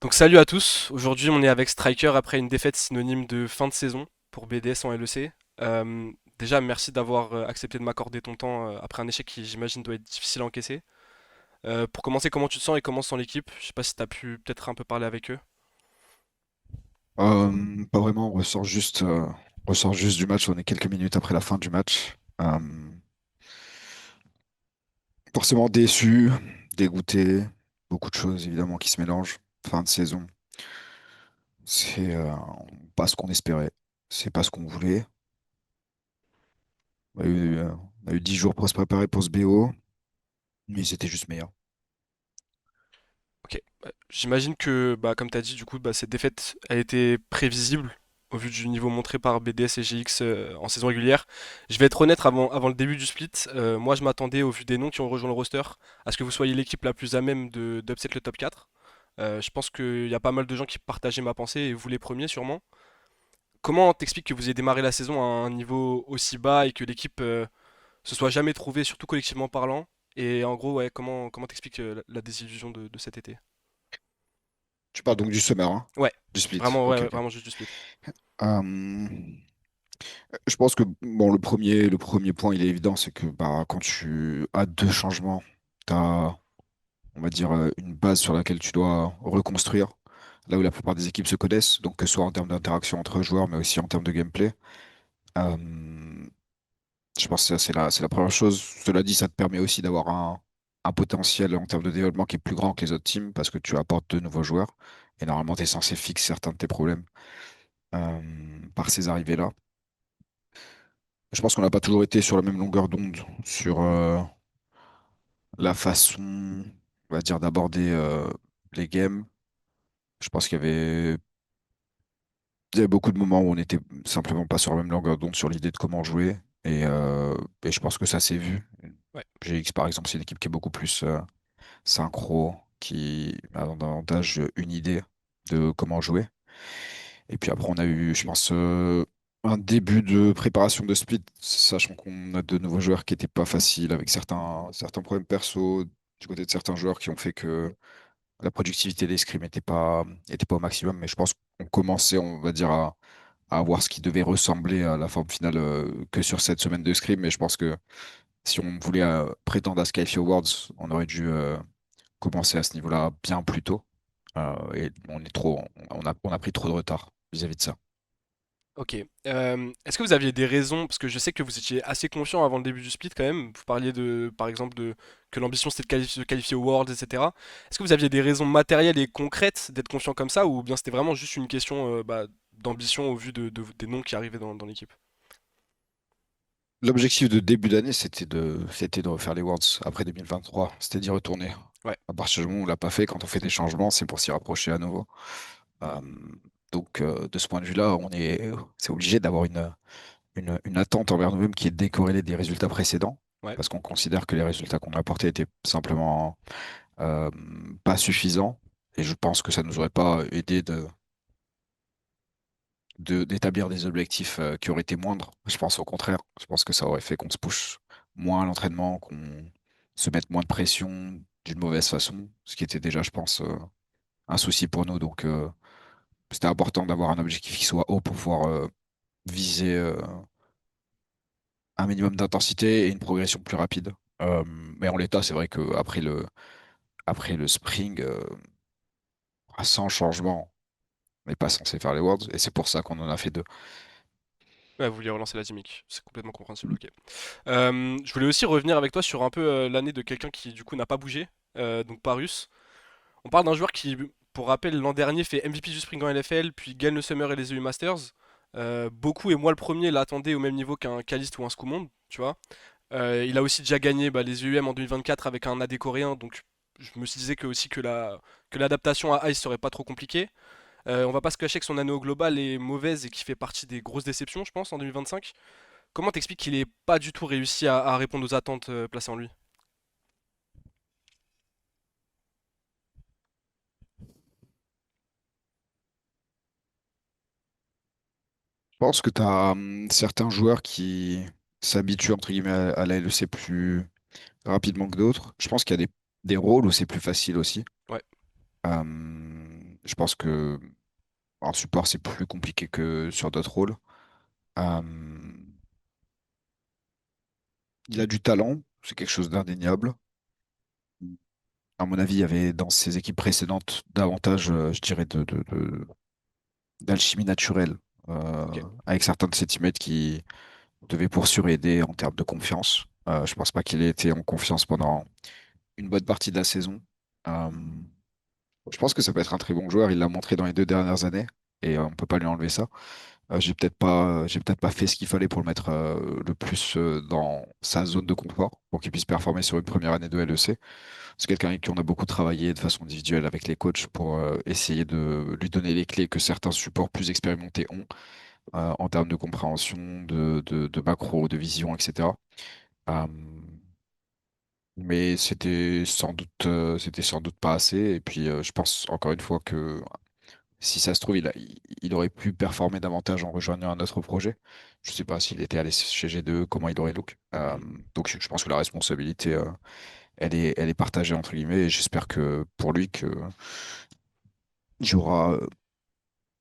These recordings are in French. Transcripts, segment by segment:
Donc salut à tous, aujourd'hui on est avec Striker après une défaite synonyme de fin de saison pour BDS en LEC. Déjà merci d'avoir accepté de m'accorder ton temps après un échec qui j'imagine doit être difficile à encaisser. Pour commencer, comment tu te sens et comment se sent l'équipe? Je sais pas si tu as pu peut-être un peu parler avec eux. Pas vraiment, on ressort juste du match, on est quelques minutes après la fin du match. Forcément déçu, dégoûté, beaucoup de choses évidemment qui se mélangent. Fin de saison, c'est pas ce qu'on espérait, c'est pas ce qu'on voulait. On a eu 10 jours pour se préparer pour ce BO, mais c'était juste meilleur. Ok. J'imagine que, bah, comme tu as dit, du coup, bah, cette défaite a été prévisible au vu du niveau montré par BDS et GX en saison régulière. Je vais être honnête, avant le début du split, moi je m'attendais, au vu des noms qui ont rejoint le roster, à ce que vous soyez l'équipe la plus à même de d'upset le top 4. Je pense qu'il y a pas mal de gens qui partageaient ma pensée, et vous les premiers sûrement. Comment t'expliques que vous ayez démarré la saison à un niveau aussi bas et que l'équipe se soit jamais trouvée, surtout collectivement parlant? Et en gros, ouais, comment t'expliques la désillusion de cet été? Tu parles donc du summer, hein, Ouais, du split. vraiment, ouais, Ok, ouais, ok. vraiment juste du split. Euh, je pense que bon, le premier point, il est évident, c'est que bah, quand tu as deux changements, t'as on va dire, une base sur laquelle tu dois reconstruire, là où la plupart des équipes se connaissent, donc que ce soit en termes d'interaction entre joueurs, mais aussi en termes de gameplay. Euh, je pense que ça, c'est la première chose. Cela dit, ça te permet aussi d'avoir un potentiel en termes de développement qui est plus grand que les autres teams, parce que tu apportes de nouveaux joueurs, et normalement, tu es censé fixer certains de tes problèmes par ces arrivées-là. Je pense qu'on n'a pas toujours été sur la même longueur d'onde sur la façon, on va dire, d'aborder les games. Je pense qu'il y avait beaucoup de moments où on n'était simplement pas sur la même longueur d'onde sur l'idée de comment jouer. Et je pense que ça s'est vu. Ouais. GX, par exemple, c'est une équipe qui est beaucoup plus synchro, qui a davantage une idée de comment jouer. Et puis après, on a eu, je pense, un début de préparation de split, sachant qu'on a de nouveaux joueurs qui n'étaient pas faciles, avec certains problèmes perso du côté de certains joueurs qui ont fait que la productivité des scrims était pas au maximum. Mais je pense qu'on commençait, on va dire, à voir ce qui devait ressembler à la forme finale que sur cette semaine de scrim. Mais je pense que si on voulait prétendre à Skyfi Awards, on aurait dû commencer à ce niveau-là bien plus tôt. Et on a pris trop de retard vis-à-vis de ça. Ok. Est-ce que vous aviez des raisons, parce que je sais que vous étiez assez confiant avant le début du split quand même, vous parliez de, par exemple, de que l'ambition c'était de qualifier au Worlds, etc. Est-ce que vous aviez des raisons matérielles et concrètes d'être confiant comme ça, ou bien c'était vraiment juste une question bah, d'ambition au vu des noms qui arrivaient dans l'équipe? L'objectif de début d'année, c'était de refaire les Worlds après 2023. C'était d'y retourner. Ouais. À partir du moment où on l'a pas fait, quand on fait des changements, c'est pour s'y rapprocher à nouveau. Euh, de ce point de vue-là, c'est obligé d'avoir une attente envers nous-mêmes qui est décorrélée des résultats précédents, Ouais. parce qu'on considère que les résultats qu'on a apportés étaient simplement euh, pas suffisants. Et je pense que ça nous aurait pas aidé d'établir des objectifs qui auraient été moindres. Je pense au contraire. Je pense que ça aurait fait qu'on se push moins à l'entraînement, qu'on se mette moins de pression d'une mauvaise façon, ce qui était déjà, je pense, un souci pour nous. Donc, c'était important d'avoir un objectif qui soit haut pour pouvoir viser un minimum d'intensité et une progression plus rapide. Mais en l'état, c'est vrai qu'après après le spring, sans changement, on n'est pas censé faire les Worlds, et c'est pour ça qu'on en a fait deux. Ouais, vous vouliez relancer la gimmick, c'est complètement compréhensible, ok. Je voulais aussi revenir avec toi sur un peu l'année de quelqu'un qui du coup n'a pas bougé, donc Parus. On parle d'un joueur qui, pour rappel, l'an dernier fait MVP du Spring en LFL, puis gagne le Summer et les EU Masters. Beaucoup, et moi le premier, l'attendaient au même niveau qu'un Kalist ou un Skumond, tu vois. Il a aussi déjà gagné bah, les EUM en 2024 avec un AD coréen, donc je me suis dit que aussi que l'adaptation à Ice serait pas trop compliquée. On va pas se cacher que son année au global est mauvaise et qu'il fait partie des grosses déceptions, je pense, en 2025. Comment t'expliques qu'il ait pas du tout réussi à répondre aux attentes placées en lui? Je pense que tu as certains joueurs qui s'habituent entre guillemets à la LEC plus rapidement que d'autres. Je pense qu'il y a des rôles où c'est plus facile aussi. Ouais. Euh, Je pense que en support, c'est plus compliqué que sur d'autres rôles. Euh, il a du talent, c'est quelque chose d'indéniable. À mon avis, il y avait dans ses équipes précédentes davantage, je dirais, d'alchimie naturelle Ok. avec certains de ses teammates qui devaient poursuivre et aider en termes de confiance. Je pense pas qu'il ait été en confiance pendant une bonne partie de la saison. Euh, je pense que ça peut être un très bon joueur. Il l'a montré dans les 2 dernières années et on peut pas lui enlever ça. J'ai peut-être pas fait ce qu'il fallait pour le mettre le plus dans sa zone de confort pour qu'il puisse performer sur une première année de LEC. C'est quelqu'un avec qui on a beaucoup travaillé de façon individuelle avec les coachs pour essayer de lui donner les clés que certains supports plus expérimentés ont en termes de compréhension, de macro, de vision, etc. Euh, mais c'était sans doute pas assez. Et puis, je pense encore une fois que si ça se trouve, il aurait pu performer davantage en rejoignant un autre projet. Je sais pas s'il était allé chez G2, comment il aurait look. Mhm. Donc, je pense que la responsabilité, elle est partagée entre guillemets. Et j'espère que pour lui, que il y aura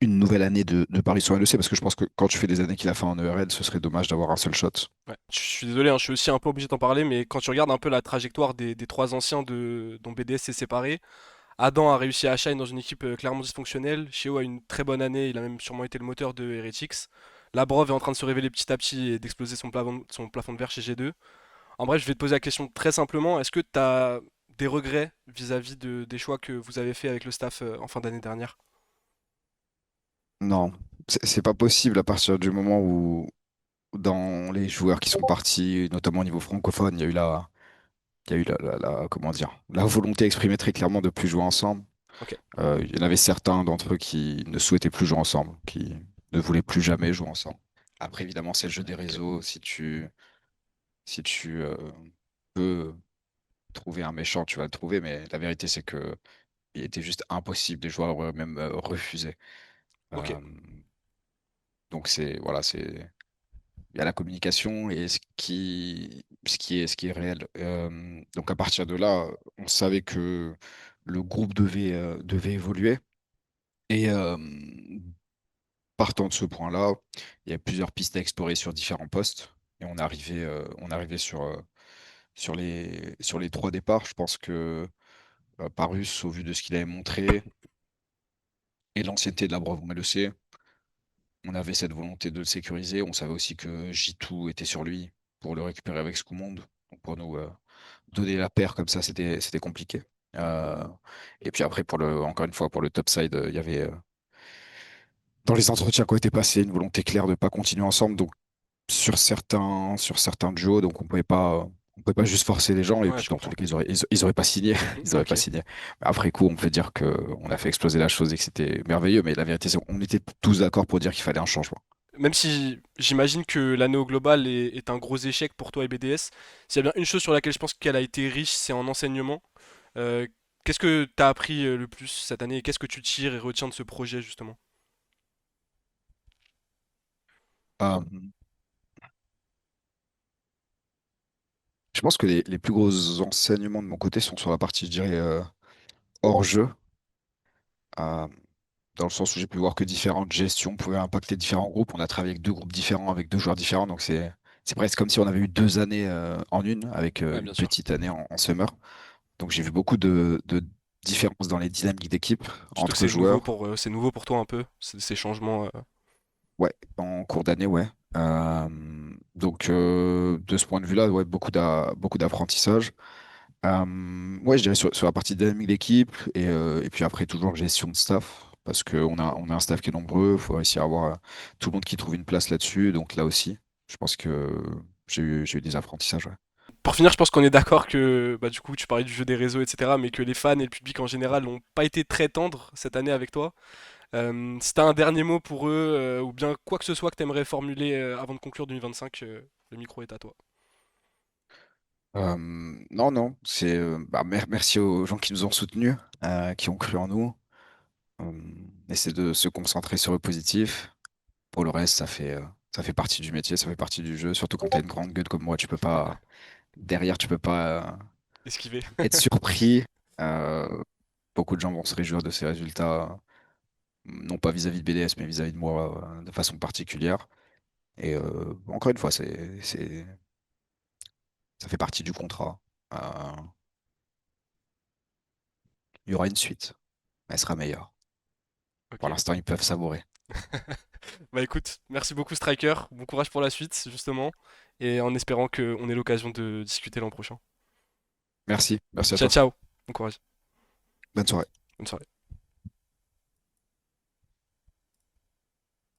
une nouvelle année de Paris sur LEC, parce que je pense que quand tu fais des années qu'il a fait en ERL, ce serait dommage d'avoir un seul shot. Ouais. Je suis désolé, hein, je suis aussi un peu obligé d'en parler, mais quand tu regardes un peu la trajectoire des trois anciens dont BDS s'est séparé, Adam a réussi à shine dans une équipe clairement dysfonctionnelle. Sheo a une très bonne année, il a même sûrement été le moteur de Heretics. Labrov est en train de se révéler petit à petit et d'exploser son plafond de verre chez G2. En bref, je vais te poser la question très simplement. Est-ce que tu as des regrets vis-à-vis des choix que vous avez fait avec le staff en fin d'année dernière? Non, c'est pas possible à partir du moment où dans les joueurs qui sont partis, notamment au niveau francophone, il y a eu comment dire, la volonté exprimée très clairement de plus jouer ensemble. Ok, Il y en avait certains d'entre eux qui ne souhaitaient plus jouer ensemble, qui ne voulaient plus jamais jouer ensemble. Après, évidemment, c'est le jeu des ok, réseaux. Si tu peux trouver un méchant, tu vas le trouver, mais la vérité, c'est que il était juste impossible. Les joueurs auraient même refusé. ok, Euh, donc voilà, il y a la communication et ce qui est réel. Donc à partir de là, on savait que le groupe devait évoluer. Et partant de ce point-là, il y a plusieurs pistes à explorer sur différents postes. Et on est arrivé sur les trois départs. Je pense que Parus, au vu de ce qu'il avait montré et l'ancienneté de la Brave, on le sait, on avait cette volonté de le sécuriser. On savait aussi que J2 était sur lui pour le récupérer avec Scumond. Donc pour nous, donner la paire comme ça, c'était compliqué. Euh, et puis après, encore une fois, pour le top side, il y avait dans les entretiens qui ont été passés une volonté claire de ne pas continuer ensemble. Donc sur certains duos, donc on pouvait pas juste forcer les gens. Et ouais, puis je dans tous comprends. les cas, ils auraient pas signé. Mhm, Ils auraient pas ok. signé. Mais après coup, on peut dire que on a fait exploser la chose et que c'était merveilleux. Mais la vérité, c'est qu'on était tous d'accord pour dire qu'il fallait un changement. Même si j'imagine que l'année au global est un gros échec pour toi et BDS, s'il y a bien une chose sur laquelle je pense qu'elle a été riche, c'est en enseignement. Euh, Qu'est-ce que tu as appris le plus cette année et qu'est-ce que tu tires et retiens de ce projet justement? Euh, je pense que les plus gros enseignements de mon côté sont sur la partie, je dirais, hors jeu. Euh, Dans le sens où j'ai pu voir que différentes gestions pouvaient impacter différents groupes. On a travaillé avec deux groupes différents, avec deux joueurs différents, donc c'est presque comme si on avait eu 2 années en une, avec Ouais, bien une sûr. petite année en summer. Donc j'ai vu beaucoup de différences dans les dynamiques d'équipe Surtout que entre joueurs. c'est nouveau pour toi un peu, ces changements. Ouais, en cours d'année, ouais. Donc de ce point de vue-là, ouais, beaucoup d'apprentissage. Ouais, je dirais sur la partie dynamique d'équipe et puis après toujours gestion de staff parce on a un staff qui est nombreux, il faut réussir à avoir tout le monde qui trouve une place là-dessus. Donc là aussi, je pense que j'ai eu des apprentissages. Ouais. Pour finir, je pense qu'on est d'accord que bah, du coup tu parlais du jeu des réseaux, etc. Mais que les fans et le public en général n'ont pas été très tendres cette année avec toi. Si t'as un dernier mot pour eux, ou bien quoi que ce soit que t'aimerais formuler avant de conclure 2025, le micro est à toi. Non, non, merci aux gens qui nous ont soutenus, qui ont cru en nous. Essayer de se concentrer sur le positif. Pour le reste, ça fait partie du métier, ça fait partie du jeu. Surtout quand tu as une grande gueule comme moi, derrière, tu peux pas Esquiver. être surpris. Euh, Beaucoup de gens vont se réjouir de ces résultats. non pas vis-à-vis de BDS, mais vis-à-vis de moi de façon particulière. Et encore une fois, ça fait partie du contrat. Euh, il y aura une suite. Elle sera meilleure. Pour Ok. l'instant, ils peuvent savourer. Bah écoute, merci beaucoup Striker, bon courage pour la suite justement, et en espérant qu'on ait l'occasion de discuter l'an prochain. Merci, merci à Ciao toi. ciao, bon courage, Bonne soirée. bonne soirée.